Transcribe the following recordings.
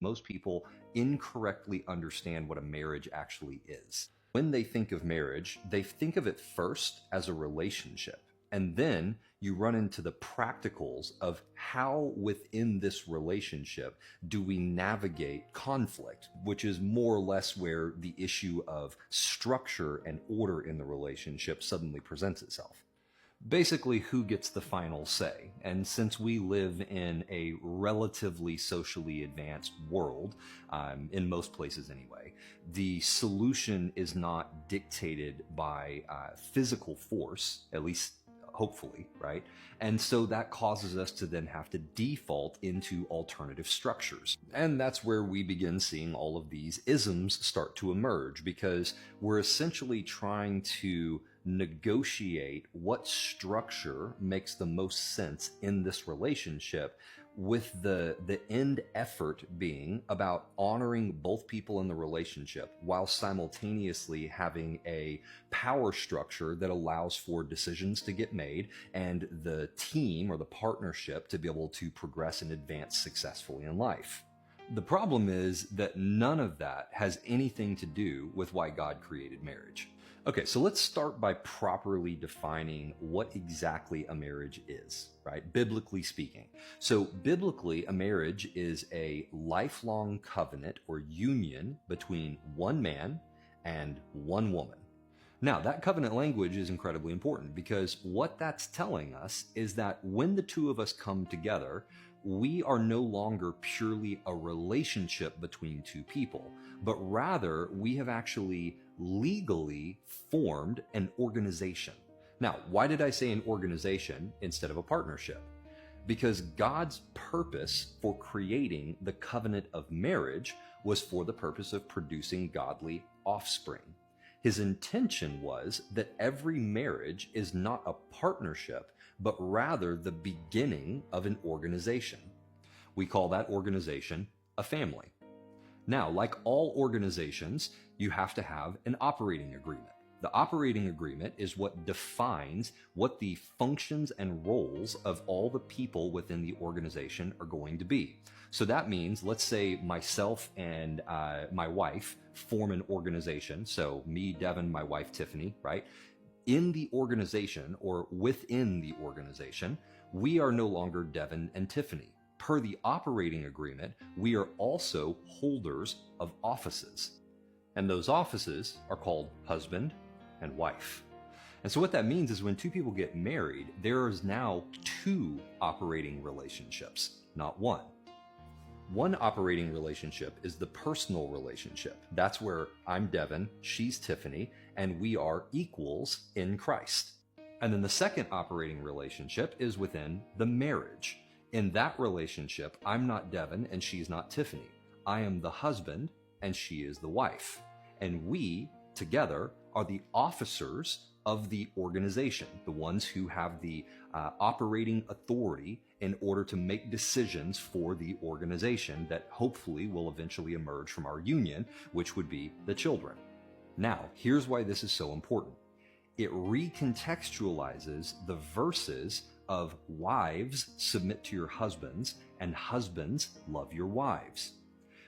Most people incorrectly understand what a marriage actually is. When they think of marriage, they think of it first as a relationship. And then you run into the practicals of how within this relationship do we navigate conflict, which is more or less where the issue of structure and order in the relationship suddenly presents itself. Basically, who gets the final say? And since we live in a relatively socially advanced world, in most places anyway, the solution is not dictated by physical force, at least hopefully, right? And so that causes us to then have to default into alternative structures. And that's where we begin seeing all of these isms start to emerge, because we're essentially trying to negotiate what structure makes the most sense in this relationship, with the end effort being about honoring both people in the relationship while simultaneously having a power structure that allows for decisions to get made and the team or the partnership to be able to progress and advance successfully in life. The problem is that none of that has anything to do with why God created marriage. Okay, so let's start by properly defining what exactly a marriage is, right? Biblically speaking. So biblically, a marriage is a lifelong covenant or union between one man and one woman. Now, that covenant language is incredibly important, because what that's telling us is that when the two of us come together, we are no longer purely a relationship between two people, but rather we have actually legally formed an organization. Now, why did I say an organization instead of a partnership? Because God's purpose for creating the covenant of marriage was for the purpose of producing godly offspring. His intention was that every marriage is not a partnership, but rather the beginning of an organization. We call that organization a family. Now, like all organizations, you have to have an operating agreement. The operating agreement is what defines what the functions and roles of all the people within the organization are going to be. So that means, let's say myself and my wife form an organization. So me, Devin, my wife, Tiffany, right? In the organization or within the organization, we are no longer Devin and Tiffany. Per the operating agreement, we are also holders of offices. And those offices are called husband and wife. And so what that means is when two people get married, there is now two operating relationships, not one. One operating relationship is the personal relationship. That's where I'm Devin, she's Tiffany, and we are equals in Christ. And then the second operating relationship is within the marriage. In that relationship, I'm not Devin and she's not Tiffany. I am the husband and she is the wife. And we, together, are the officers of the organization, the ones who have the operating authority in order to make decisions for the organization that hopefully will eventually emerge from our union, which would be the children. Now, here's why this is so important. It recontextualizes the verses of wives submit to your husbands and husbands love your wives.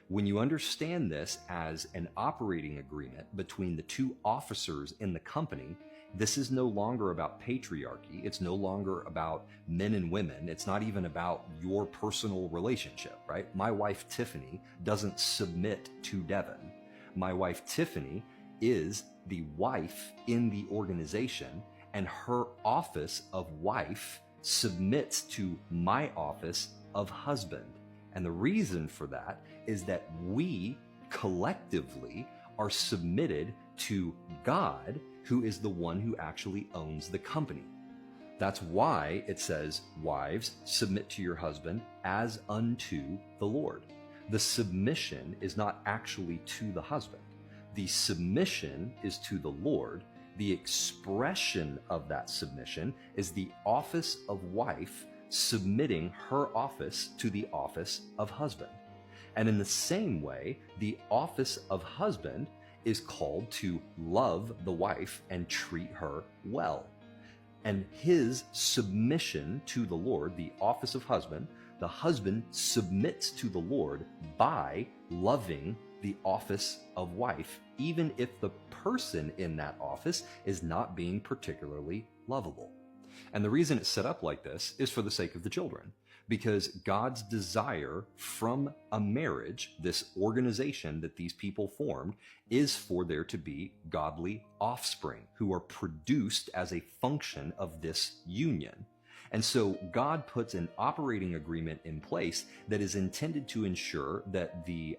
When you understand this as an operating agreement between the two officers in the company, this is no longer about patriarchy. It's no longer about men and women. It's not even about your personal relationship, right? My wife, Tiffany, doesn't submit to Devin. My wife, Tiffany, is the wife in the organization, and her office of wife submits to my office of husband. And the reason for that is that we collectively are submitted to God, who is the one who actually owns the company. That's why it says, wives, submit to your husband as unto the Lord. The submission is not actually to the husband. The submission is to the Lord. The expression of that submission is the office of wife submitting her office to the office of husband. And in the same way, the office of husband is called to love the wife and treat her well. And his submission to the Lord, the office of husband, the husband submits to the Lord by loving the office of wife, even if the person in that office is not being particularly lovable. And the reason it's set up like this is for the sake of the children, because God's desire from a marriage, this organization that these people formed, is for there to be godly offspring who are produced as a function of this union. And so God puts an operating agreement in place that is intended to ensure that the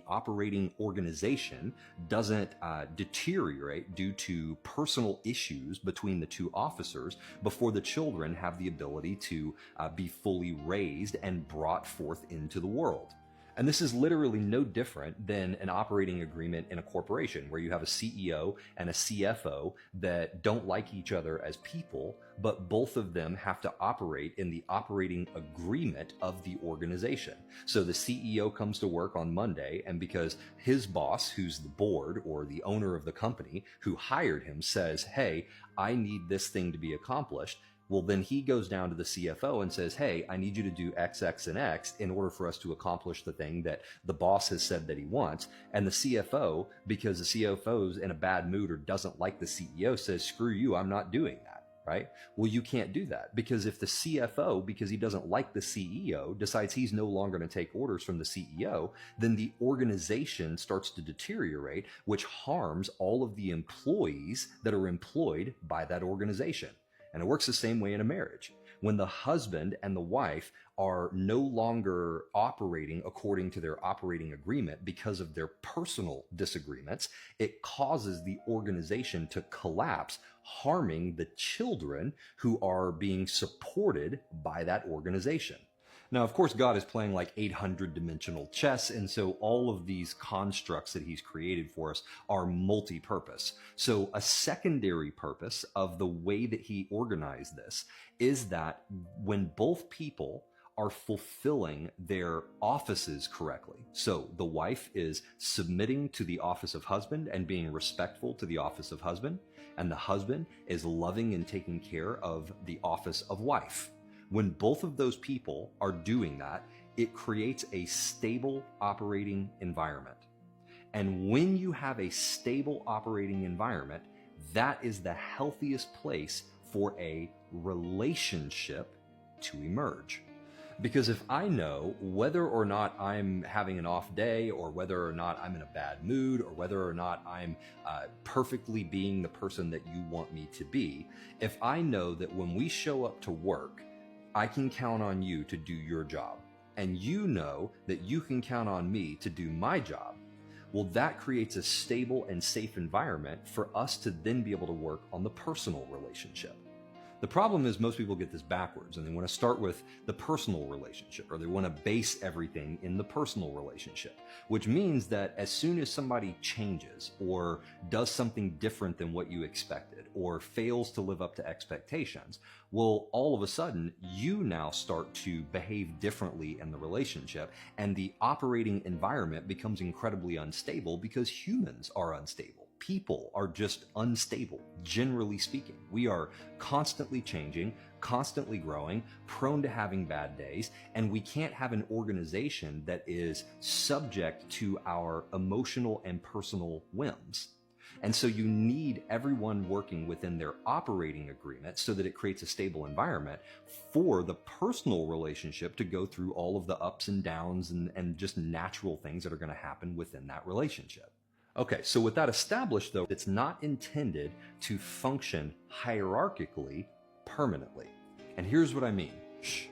operating organization doesn't deteriorate due to personal issues between the two officers before the children have the ability to be fully raised and brought forth into the world. And this is literally no different than an operating agreement in a corporation where you have a CEO and a CFO that don't like each other as people, but both of them have to operate in the operating agreement of the organization. So the CEO comes to work on Monday, and because his boss, who's the board or the owner of the company who hired him, says, "Hey, I need this thing to be accomplished," well, then he goes down to the CFO and says, "Hey, I need you to do X, X, and X in order for us to accomplish the thing that the boss has said that he wants." And the CFO, because the CFO's in a bad mood or doesn't like the CEO, says, "Screw you, I'm not doing that." Right? Well, you can't do that, because if the CFO, because he doesn't like the CEO, decides he's no longer going to take orders from the CEO, then the organization starts to deteriorate, which harms all of the employees that are employed by that organization. And it works the same way in a marriage. When the husband and the wife are no longer operating according to their operating agreement because of their personal disagreements, it causes the organization to collapse, harming the children who are being supported by that organization. Now, of course, God is playing like 800-dimensional chess, and so all of these constructs that he's created for us are multi-purpose. So a secondary purpose of the way that he organized this is that when both people are fulfilling their offices correctly, so the wife is submitting to the office of husband and being respectful to the office of husband, and the husband is loving and taking care of the office of wife. When both of those people are doing that, it creates a stable operating environment. And when you have a stable operating environment, that is the healthiest place for a relationship to emerge. Because if I know whether or not I'm having an off day, or whether or not I'm in a bad mood, or whether or not I'm perfectly being the person that you want me to be, if I know that when we show up to work, I can count on you to do your job, and you know that you can count on me to do my job, well, that creates a stable and safe environment for us to then be able to work on the personal relationship. The problem is most people get this backwards, and they want to start with the personal relationship, or they want to base everything in the personal relationship, which means that as soon as somebody changes or does something different than what you expected, or fails to live up to expectations, well, all of a sudden, you now start to behave differently in the relationship, and the operating environment becomes incredibly unstable because humans are unstable. People are just unstable, generally speaking. We are constantly changing, constantly growing, prone to having bad days, and we can't have an organization that is subject to our emotional and personal whims. And so you need everyone working within their operating agreement so that it creates a stable environment for the personal relationship to go through all of the ups and downs and just natural things that are going to happen within that relationship. Okay, so with that established, though, it's not intended to function hierarchically permanently. And here's what I mean. Shh,